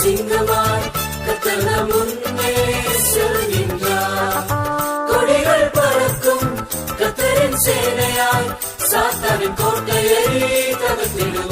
சிங்கமாய் கர்த்தர் நம் முன்னே செல்கின்றார். கொடிகள் பறக்கும் கர்த்தரின் சேனையாய் சாத்தானின் கோட்டையை தகர்த்திடும்.